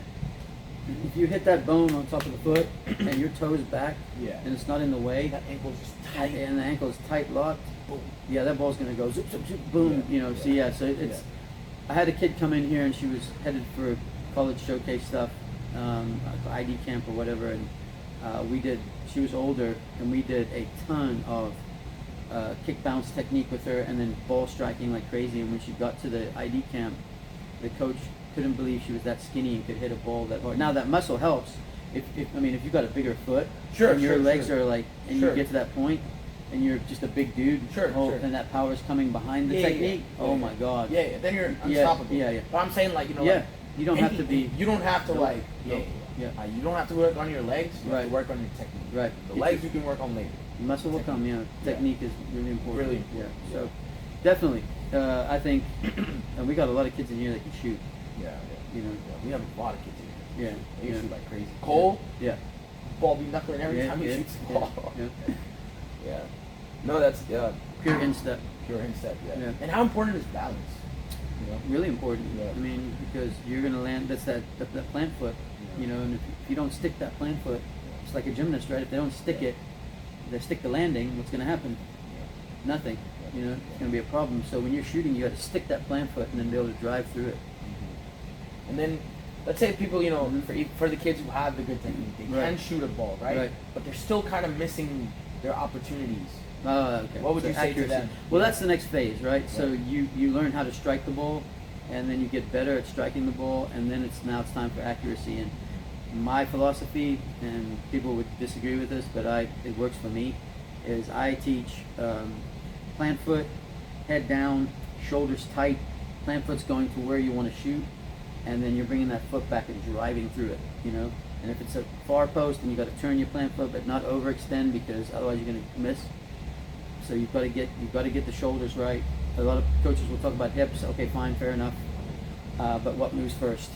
that bone on top of the foot and your toe is back, and it's not in the way, that ankle's just tight, and the ankle is tight locked, boom. Yeah, that ball's gonna go zoop, zoop, zoop, boom. So it's. I had a kid come in here and she was headed for college showcase stuff, ID camp or whatever, and she was older, and we did a ton of kick bounce technique with her, and then ball striking like crazy. And when she got to the ID camp, the coach couldn't believe she was that skinny and could hit a ball that hard. Now that muscle helps, if I mean, if you got a bigger foot, Sure, and your sure, legs sure. are like, and Sure. you get to that point, and you're just a big dude, Sure, sure. and that power's coming behind the Yeah, yeah, technique. yeah. Oh Yeah, my yeah. God. Yeah, yeah. Then you're Yeah, unstoppable. yeah, yeah. But I'm saying, like, you know, Yeah. like, You don't have to be. You don't have to Nope. like. Yeah, Nope. yeah. Yeah. You don't have to work on your legs. You have Right. to work on your technique. Right. The legs you can work on later. Muscle will come. Yeah. Yeah. Technique is really important. Really important. Yeah. So, definitely, I think, and we got a lot of kids in here that can shoot. Yeah, yeah. You know. Yeah, we have a lot of kids here. Yeah. They Yeah. shoot like crazy. Cole, Yeah. ball be knuckling every Yeah, time he yeah, shoots the yeah, ball. yeah. Yeah. No, that's Pure instep. pure instep. Yeah. Yeah. And how important is balance? You know. Really important. Yeah. I mean, because you're gonna land. That's that plant foot. Yeah. You know, and if you don't stick that plant foot, it's like a gymnast, right? If they don't stick it, they stick the landing. What's gonna happen? Nothing. You know, it's gonna be a problem. So when you're shooting, you got to stick that plant foot and then be able to drive through it. And then, let's say people, you know, Mhm. for the kids who have the good technique, they Right. can shoot a ball, right? Right. But they're still kind of missing their opportunities. Oh, okay. What would So you say to accuracy. them? Well, Yeah. that's the next phase, right? So Right. you learn how to strike the ball, and then you get better at striking the ball, and then it's time for accuracy. And my philosophy, and people would disagree with this, but it works for me, is I teach plant foot, head down, shoulders tight, plant foot's going to where you want to shoot, and then you're bringing that foot back and driving through it, you know? And if it's a far post, then you got to turn your plant foot, but not overextend, because otherwise you're going to miss. So you've got to get the shoulders right. A lot of coaches will talk about hips. Okay, fine, fair enough. But what moves first?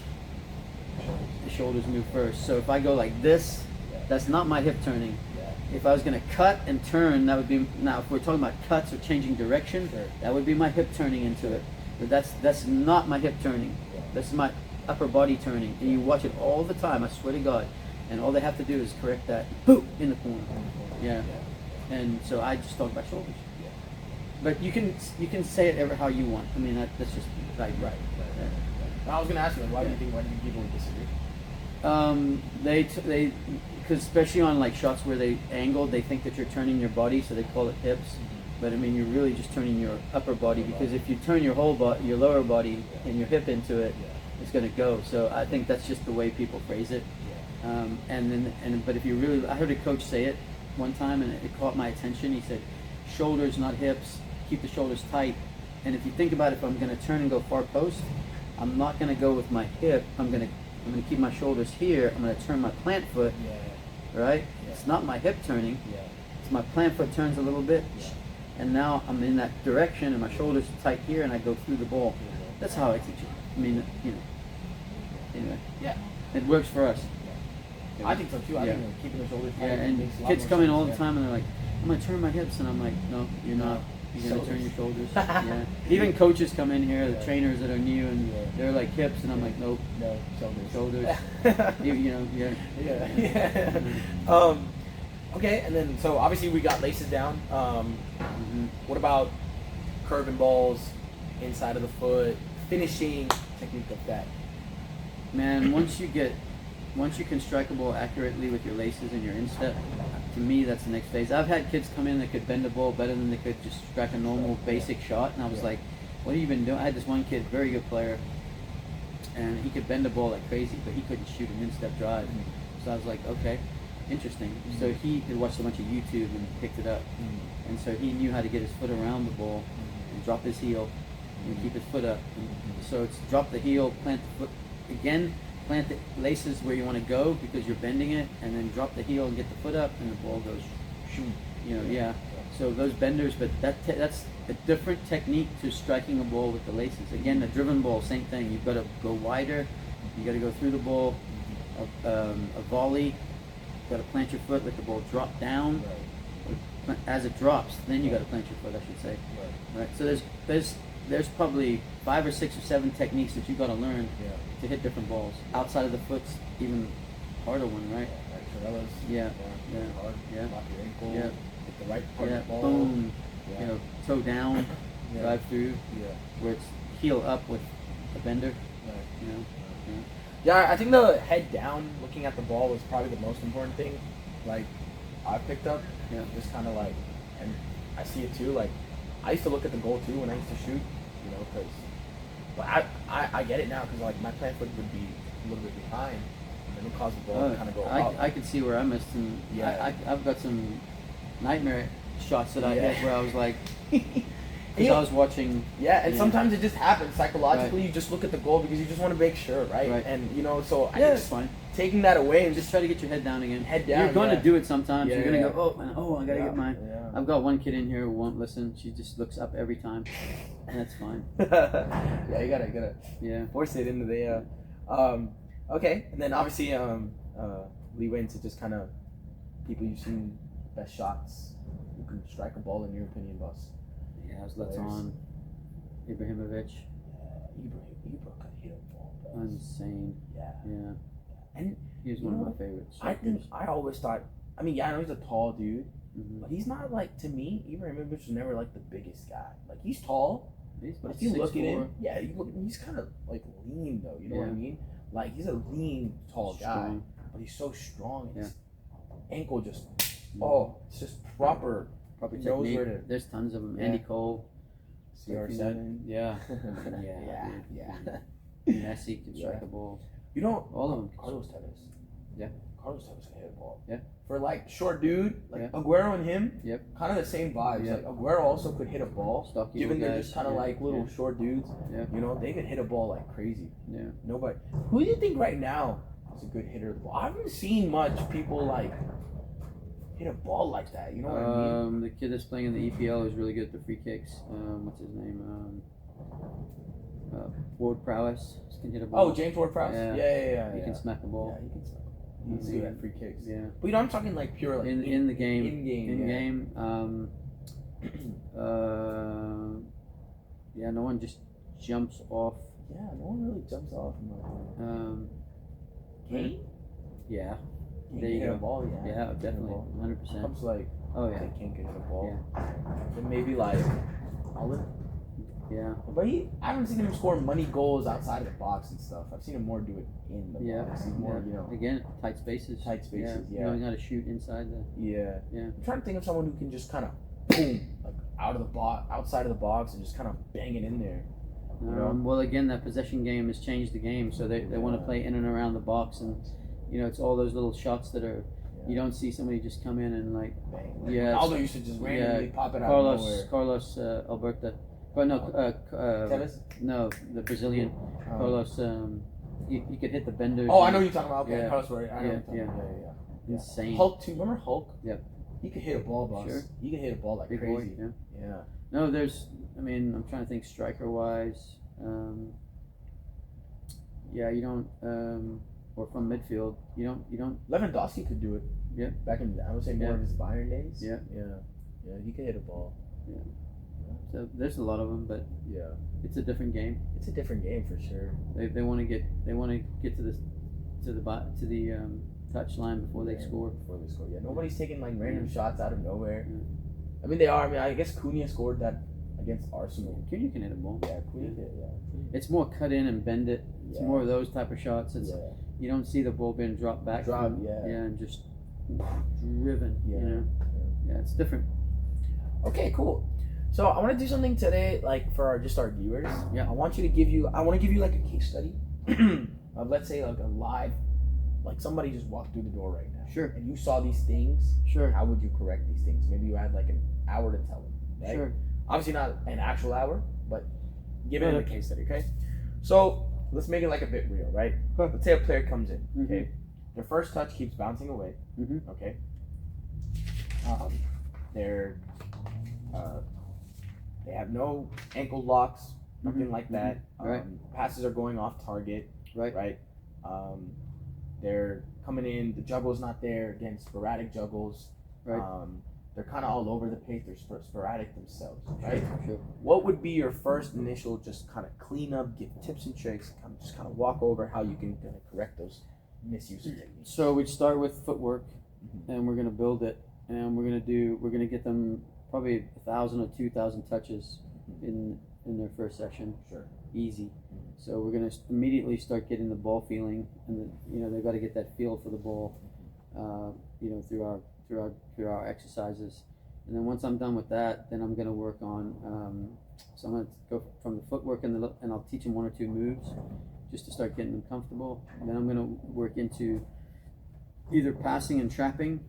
The shoulders move first. So if I go like this, that's not my hip turning. If I was going to cut and turn, that would be, now if we're talking about cuts or changing direction, Sure. that would be my hip turning into it. But that's not my hip turning. This is my upper body turning. And you watch it all the time, I swear to God. And all they have to do is correct that, boom, in the corner. Yeah. And so I just talk about shoulders. But you can say it ever how you want. I mean, that's just like, Right. I was gonna ask you, like, why do you think people would disagree? They because especially on like shots where they angled, they think that you're turning your body, so they call it hips. But I mean, you're really just turning your upper body, because if you turn your whole your lower body and your hip into it, it's going to go. So I think that's just the way people phrase it. But if you really, I heard a coach say it one time, and it caught my attention. He said, "Shoulders, not hips. Keep the shoulders tight." And if you think about it, if I'm going to turn and go far post, I'm not going to go with my hip. I'm going to keep my shoulders here. I'm going to turn my plant foot. Right? It's not my hip turning. It's my plant foot turns a little bit, and now I'm in that direction, and my shoulders are tight here, and I go through the ball. That's how I teach it. I mean, you know. Anyway. Yeah. It works for us. I think so too. I Yeah. think keeping the shoulders Yeah, tight and makes a lot kids more come in sense, all the yeah. time, and they're like, "I'm gonna turn my hips," and I'm like, "No, you're not. You're gonna turn your shoulders." Yeah. Even coaches come in here, the trainers that are new, and they're like hips, and I'm like, "Nope, No, shoulders. shoulders." you know, yeah. Yeah. Okay, and then so obviously we got laces down. What about curving balls, inside of the foot, finishing technique of that? Man, once you can strike a ball accurately with your laces and your instep, to me that's the next phase. I've had kids come in that could bend the ball better than they could just strike a normal basic shot, and I was like, "What have you been doing?" I had this one kid, very good player, and he could bend the ball like crazy, but he couldn't shoot an instep drive. So I was like, okay, interesting. So he had watched a bunch of YouTube and picked it up, and so he knew how to get his foot around the ball and drop his heel and keep his foot up. So it's drop the heel, plant the foot again, plant the laces where you want to go because you're bending it, and then drop the heel and get the foot up, and the ball goes, shoom, you know, yeah. So those benders, but that's a different technique to striking a ball with the laces. Again, the driven ball, same thing. You've got to go wider. You got to go through the ball. A volley. You've got to plant your foot, let the ball drop down. As it drops, then you got to plant your foot, I should say. Right. So there's probably 5 or 6 or 7 techniques that you got to learn to hit different balls. Outside of the foot's even harder one, right? Yeah. Hard, Yeah. lock your ankle, Yeah. hit the right part Yeah. of the ball. Boom. Yeah. You know, toe down, Yeah. drive through, Yeah. where it's heel up with a bender. Right. You know. Yeah. Yeah, I think the head down, looking at the ball, is probably the most important thing. Like, I picked up, Yeah. just kind of like, and I see it too. Like, I used to look at the goal too when I used to shoot, you know, but I get it now because like my plant foot would be a little bit behind, and then it caused the ball to kind of go up. I could see where I missed, and I've got some nightmare shots that I hit where I was like, because I was watching. Yeah, and sometimes it just happens psychologically. You just look at the goal because you just want to make sure, right? And you know, so it's fine. Taking that away and just try to get your head down again. Head down. You're going to do it sometimes. You're going to go, I gotta get mine. Yeah. I've got one kid in here who won't listen. She just looks up every time, and that's fine. Yeah, you gotta force it into the. Okay, and then obviously leeway into just kind of people you've seen best shots who can strike a ball in your opinion, boss. Yeah, let's on Ibrahimovic. Ibra could hit a ball. Insane. Yeah. And he's one of my favorites. I always thought. I mean, I know he's a tall dude, but he's not like, to me, Ibrahimovic was never like the biggest guy. Like, he's tall, but if you look at him, he's kind of like lean though. You know what I mean? Like, he's a lean, tall guy, but he's so strong. His ankle just, it's just proper technique. There's tons of them. Andy Cole, CR7. Yeah. Messi can strike a ball. You know, all of them. Carlos Tevez. Yeah. Carlos Tevez can hit a ball. Yeah. For like short dude, like Aguero and him, kind of the same vibes. Yeah. Like Aguero also could hit a ball. Stocky given they're just kind of like little short dudes. Yeah. You know, they could hit a ball like crazy. Yeah. Nobody. Who do you think right now is a good hitter of the ball? I haven't seen much people like hit a ball like that. You know what I mean? The kid that's playing in the EPL is really good at the free kicks. What's his name? Ward Prowess can hit a ball. Oh, James Ward Prowse? Yeah. He can smack the ball. Yeah, he can smack the ball. He's good at free kicks. Yeah. But you know, I'm talking like pure like in the game. In game. No one just jumps off. Yeah, no one really jumps off. Kane? Yeah. There you go. A ball, yeah, definitely, 100%. Comes like, Kane can hit a ball. Then maybe like Olive. Yeah. But I haven't seen him score money goals outside of the box and stuff. I've seen him more do it in the box. He's more, you know. Again, tight spaces. Yeah. You know, he's got to shoot inside the. Yeah. I'm trying to think of someone who can just kind of boom, like outside of the box, and just kind of bang it in there. You know? Well, again, that possession game has changed the game, so they want to play in and around the box, and you know, it's all those little shots that are. You don't see somebody just come in and like. Bang. Ronaldo used to just randomly pop it out of nowhere. Carlos Alberto. But no, Tevez? No, the Brazilian Carlos. He could hit the benders. Oh, I know what you're talking about. Okay, Carlos, right? I know. Yeah. Insane. Hulk too. Remember Hulk? Yep. He could hit a ball, boss. Sure. He could hit a ball like Big crazy. Boy, yeah. No, I'm trying to think striker wise. You don't. Or from midfield, you don't. Lewandowski could do it. Yeah. Back in, I would say more of his Bayern days. Yeah. He could hit a ball. Yeah. So there's a lot of them, but it's a different game. It's a different game for sure. They want to get to the touch line before they score. Yeah. Nobody's taking like random shots out of nowhere. Yeah. I mean, they are. I mean, I guess Cunha scored that against Arsenal. Cunha can hit a ball. Yeah, Cunha did. Yeah. It's more cut in and bend it. It's more of those type of shots. It's you don't see the ball being dropped back. And just driven. Yeah. You know. Yeah, it's different. Okay, cool. So I want to do something today, like for our viewers. Yeah. I want to give you like a case study of, let's say, like a live, like somebody just walked through the door right now. Sure. And you saw these things. Sure. How would you correct these things? Maybe you had like an hour to tell them. Right? Sure. Obviously not an actual hour, but give it a case study. Okay. So let's make it like a bit real, right? Let's say a player comes in. Okay. Their first touch keeps bouncing away. Okay. They have no ankle locks, nothing like that. Passes are going off target. Right. They're coming in. The juggle's not there. Again, sporadic juggles. Right. They're kind of all over the place. They're sporadic themselves. Right. Sure. What would be your first initial just kind of clean up, give tips and tricks, just kind of walk over how you can kind of correct those misuse techniques? So we'd start with footwork, and we're gonna build it, and we're gonna get them probably 1,000 or 2,000 touches in their first session. Sure. Easy. So we're gonna immediately start getting the ball feeling, and they've got to get that feel for the ball, through our exercises. And then once I'm done with that, then I'm gonna work on. So I'm gonna go from the footwork and I'll teach them 1 or 2 moves, just to start getting them comfortable. And then I'm going to work into either passing and trapping.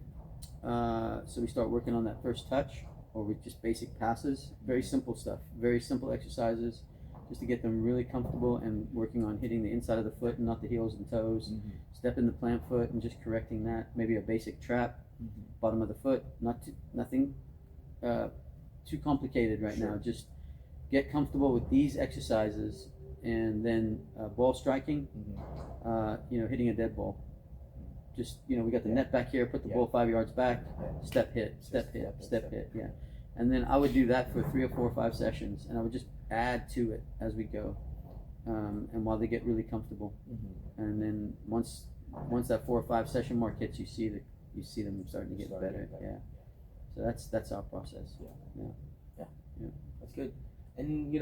So we start working on that first touch, or with just basic passes. Very simple stuff, very simple exercises, just to get them really comfortable and working on hitting the inside of the foot and not the heels and toes. Step in the plant foot and just correcting that. Maybe a basic trap, bottom of the foot. Nothing too complicated right now. Just get comfortable with these exercises, and then ball striking. Hitting a dead ball. Just we got the net back here. Put the ball 5 yards back. Step hit. Step hit. Step hit. Yeah. And then I would do that for 3 or 4 or 5 sessions, and I would just add to it as we go, and while they get really comfortable. And then once that 4 or 5 session mark hits, you see them starting to get better. Yeah. So that's our process. Yeah. That's good. And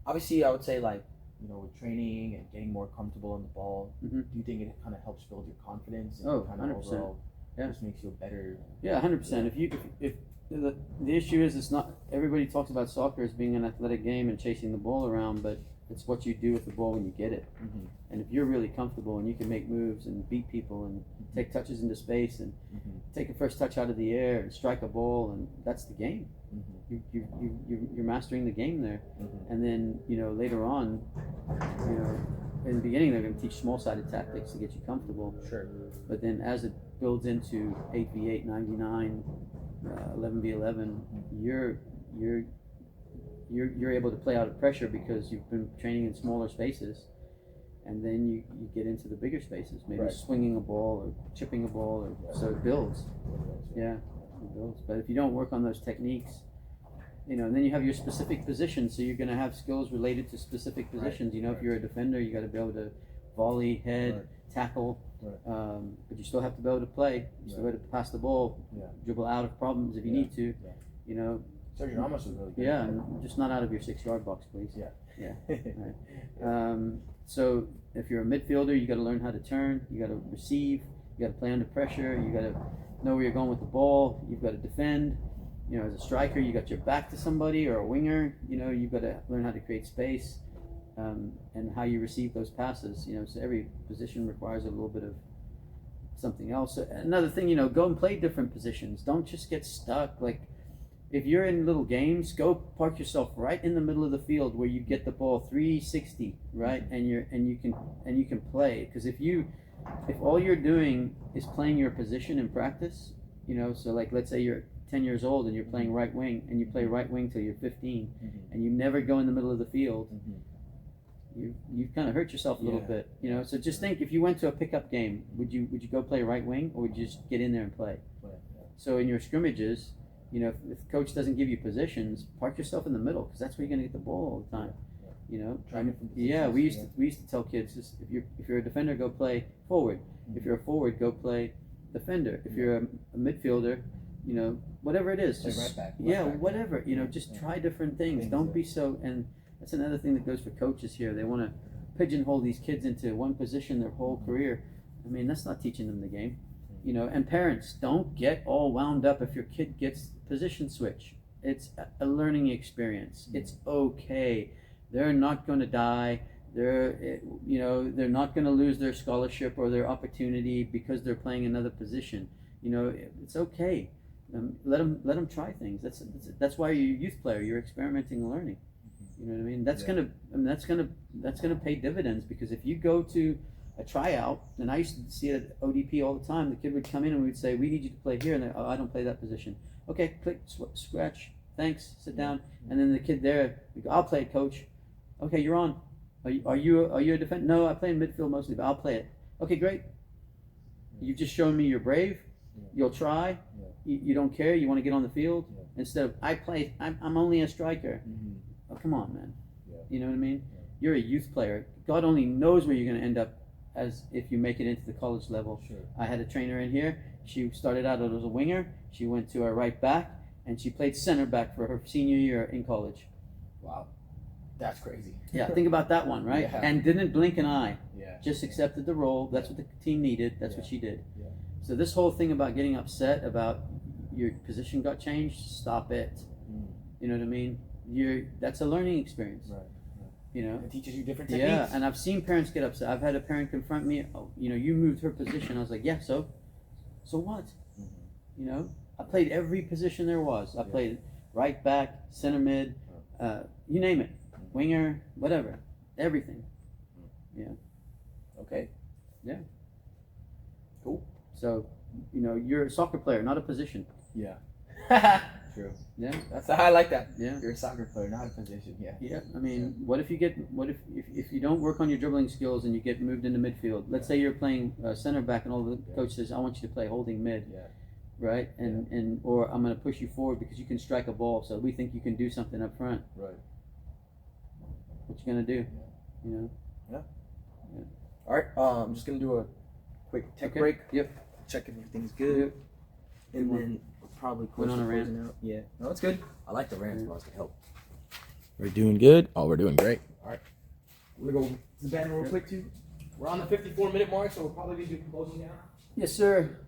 obviously, I would say with training and getting more comfortable on the ball, do you think it kind of helps build your confidence and kind of 100%. overall Yeah. just makes you a better? Yeah, 100%. If the issue is, it's not everybody talks about soccer as being an athletic game and chasing the ball around, but it's what you do with the ball when you get it. And if you're really comfortable and you can make moves and beat people and take touches into space and take a first touch out of the air and strike a ball, and that's the game. You're mastering the game there. And then later on, in the beginning they're going to teach small-sided tactics to get you comfortable. Sure. But then as it builds into 8v8, 9v9, 11v11, you're able to play out of pressure because you've been training in smaller spaces, and then you get into the bigger spaces, maybe swinging a ball or chipping a ball, so it builds. Yeah, it builds. But if you don't work on those techniques, and then you have your specific positions, so you're going to have skills related to specific positions. If you're a defender, you got to be able to volley, head, tackle, but you still have to be able to play. You still have to pass the ball, dribble out of problems if you need to. Sergio Ramos was really good. Yeah, and just not out of your 6-yard box, please. Yeah. Right. So if you're a midfielder, you got to learn how to turn. You got to receive. You got to play under pressure. You got to know where you're going with the ball. You've got to defend. As a striker, you got your back to somebody, or a winger. You've got to learn how to create space, and how you receive those passes. So every position requires a little bit of something else. Another thing, go and play different positions. Don't just get stuck. Like, if you're in little games, go park yourself right in the middle of the field where you get the ball 360, right, and you can play. Because if all you're doing is playing your position in practice, so like let's say you're 10 years old and you're playing right wing, and you play right wing till you're 15, and you never go in the middle of the field, you've kind of hurt yourself a little bit, So just think, if you went to a pickup game, would you go play right wing, or would you just get in there and play? So in your scrimmages, if the coach doesn't give you positions, park yourself in the middle, because that's where you're going to get the ball all the time. We used to tell kids, just if you're a defender, go play forward. If you're a forward, go play defender. If you're a midfielder, whatever it is, just right back, whatever. Just try different things. Don't be so. And that's another thing that goes for coaches here. They want to pigeonhole these kids into one position their whole career. I mean, that's not teaching them the game. And parents, don't get all wound up if your kid gets position switch. It's a learning experience. It's okay. They're not going to die. They're not going to lose their scholarship or their opportunity because they're playing another position. It's okay. Let them try things. That's why you're a youth player. You're experimenting and learning. You know what I mean? That's gonna pay dividends, because if you go to a tryout, and I used to see it at ODP all the time, the kid would come in and we'd say, we need you to play here, and I don't play that position. Okay, click, scratch, thanks, sit down, and then the kid there, we go, I'll play it, coach. Okay, you're on. Are you a defender? No, I play in midfield mostly, but I'll play it. Okay, great. You've just shown me you're brave. You'll try. You don't care. You want to get on the field instead of I'm only a striker. Oh, come on, man. You know what I mean? You're a youth player. God only knows where you're going to end up as if you make it into the college level. I had a trainer in here. She started out as a winger. She went to a right back, and she played center back for her senior year in college. Wow. That's crazy. Yeah, think about that one, right? Yeah. And didn't blink an eye. Yeah. Just accepted the role. That's what the team needed. That's what she did. Yeah. So this whole thing about getting upset about your position got changed, stop it. You know what I mean? That's a learning experience. Right. You know, it teaches you different techniques. Yeah, and I've seen parents get upset. I've had a parent confront me. Oh, you know, you moved her position. I was like, yeah, so what? You know, I played every position there was. I played right back, center mid, you name it, winger, whatever, everything. Yeah. Okay. Yeah. Cool. So, you know, you're a soccer player, not a position. Yeah. True. Yeah. I like that. Yeah. You're a soccer player, not a position. Yeah. Yeah. I mean, what if if you don't work on your dribbling skills and you get moved into midfield? Let's say you're playing center back and all the coach says, I want you to play holding mid. Yeah. Right? And or I'm going to push you forward because you can strike a ball, so we think you can do something up front. Right. What you going to do? Yeah. You know? Yeah. All right. I'm just going to do a quick tech break. Yep. Check if everything's good. Yep. And then we'll probably close on a rant. out. Yeah. No, it's good. I like the rants, bro. It's gonna help. We're doing good. Oh, we're doing great. All right. I'm gonna go to the bathroom real quick too. We're on the 54-minute mark, so we'll probably be closing now. Yes, sir.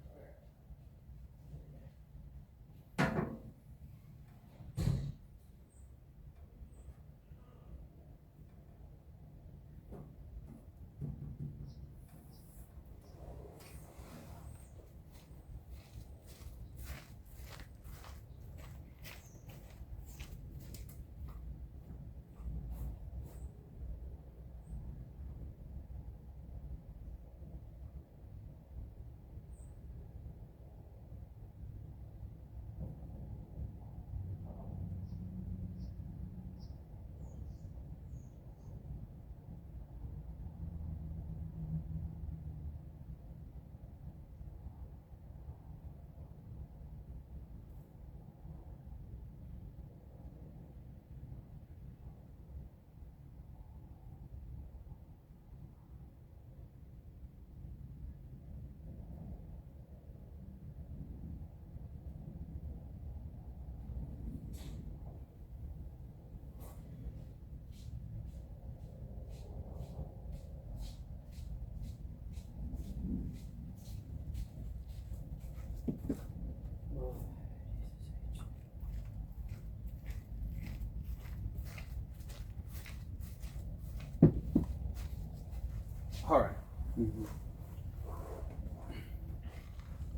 All right. Mm-hmm.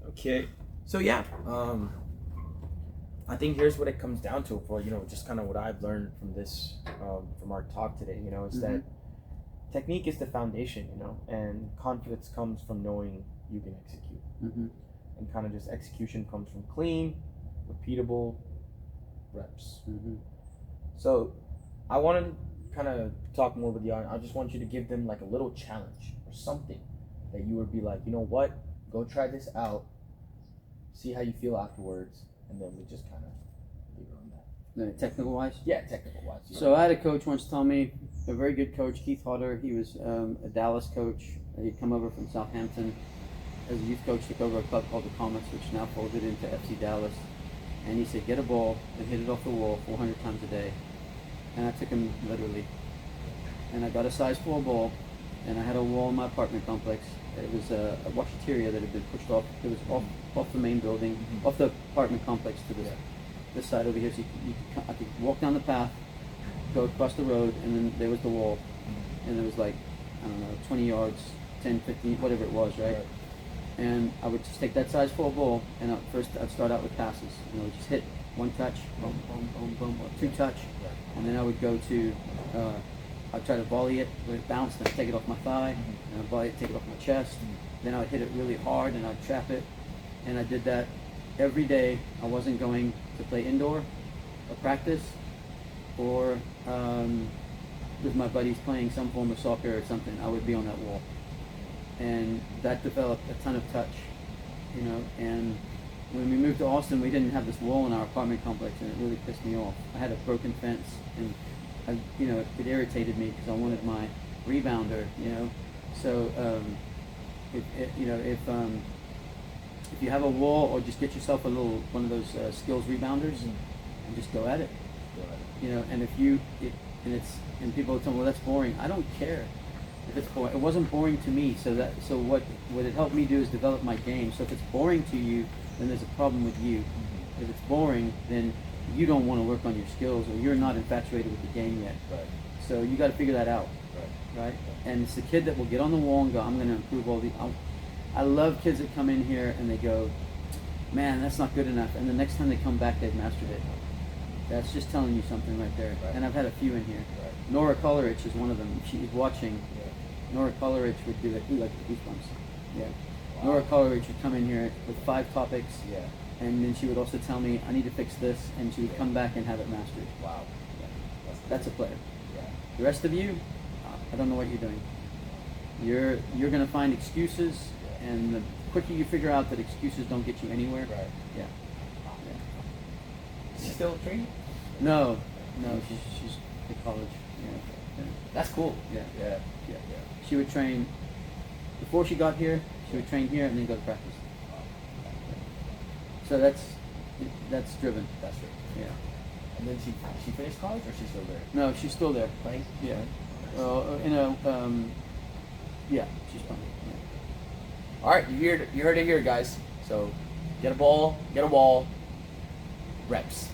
Okay. So yeah, I think here's what it comes down to for, you know, just kind of what I've learned from this, from our talk today, you know, is that technique is the foundation, you know, and confidence comes from knowing you can execute. And kind of just execution comes from clean, repeatable reps. So I wanted to kind of talk more with the audience. I just want you to give them like a little challenge or something that you would be like, you know what, go try this out, see how you feel afterwards, and then we just kind of leave it on that. Technical wise? Yeah, technical wise. So I had a coach once tell me, a very good coach, Keith Hodder. He was a Dallas coach. He'd come over from Southampton as a youth coach, took over a club called the Comets, which now folded into FC Dallas. And he said, get a ball and hit it off the wall 400 times a day. And I took him literally. And I got a size 4 ball, and I had a wall in my apartment complex. It was a washateria that had been pushed off. It was off the main building, off the apartment complex to this side over here. So I could walk down the path, go across the road, and then there was the wall. And it was like, I don't know, 20 yards, 10, 15, whatever it was, right? And I would just take that size 4 ball, and I'd start out with passes. You know, just hit one touch, boom, boom, boom, boom, or 2 touch. And then I would go to, I'd try to volley it, let it bounce, then I'd take it off my thigh, and I'd volley it, take it off my chest. Then I would hit it really hard, and I'd trap it. And I did that every day. I wasn't going to play indoor or practice, or with my buddies playing some form of soccer or something. I would be on that wall. And that developed a ton of touch, you know. And when we moved to Austin, we didn't have this wall in our apartment complex, and it really pissed me off. I had a broken fence, and it irritated me because I wanted my rebounder, you know. So if you have a wall, or just get yourself a little one of those skills rebounders, and just go at it, you know. And and people tell me, well, that's boring. I don't care if it's boring. It wasn't boring to me. So what it helped me do is develop my game. So if it's boring to you, then there's a problem with you. If it's boring, then you don't want to work on your skills, or you're not infatuated with the game yet. So you got to figure that out, right? And it's the kid that will get on the wall and go, I'm going to improve all the. I love kids that come in here and they go, man, that's not good enough. And the next time they come back, they've mastered it. That's just telling you something right there. Right. And I've had a few in here. Right. Nora Coleridge is one of them. She's watching. Yeah. Nora Coleridge would do that. Ooh, like goosebumps. Yeah. Wow. Nora Coleridge would come in here with 5 topics. Yeah. And then she would also tell me, I need to fix this. And she would come back and have it mastered. Wow. Yeah. That's a player. Yeah. The rest of you, I don't know what you're doing. You're going to find excuses, and the quicker you figure out that excuses don't get you anywhere. Right. Yeah. Is she still training? No, she's at college. Yeah. That's cool. Yeah. Yeah. Yeah. She would train before she got here. She would train here and then go to practice. So that's driven. That's right. Yeah. And then she finished college, or she's still there? No, she's still there. Playing? Yeah. Yeah, she's playing. Yeah. All right, you heard it here, guys. So get a ball, get a wall, reps.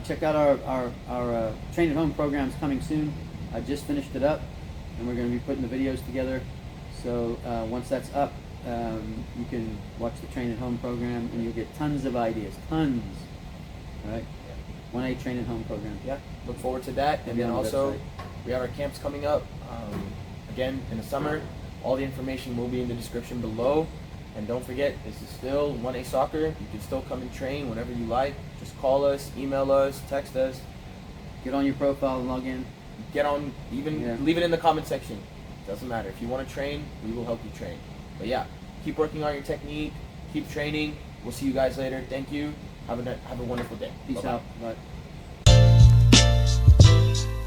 Check out our Train at Home program's coming soon. I just finished it up, and we're going to be putting the videos together. So once that's up, you can watch the Train at Home program, and you'll get tons of ideas, tons. All right, 1A Train at Home program. Yeah, look forward to that. And then on the also, website. we have our camps coming up. Again, in the summer. All the information will be in the description below. And don't forget, this is still 1A Soccer. You can still come and train whenever you like. Just call us, email us, text us. Get on your profile and log in. Get on, leave it in the comment section. Doesn't matter. If you want to train, we will help you train. But yeah, keep working on your technique. Keep training. We'll see you guys later. Thank you. Have a wonderful day. Peace Bye-bye. out. Bye.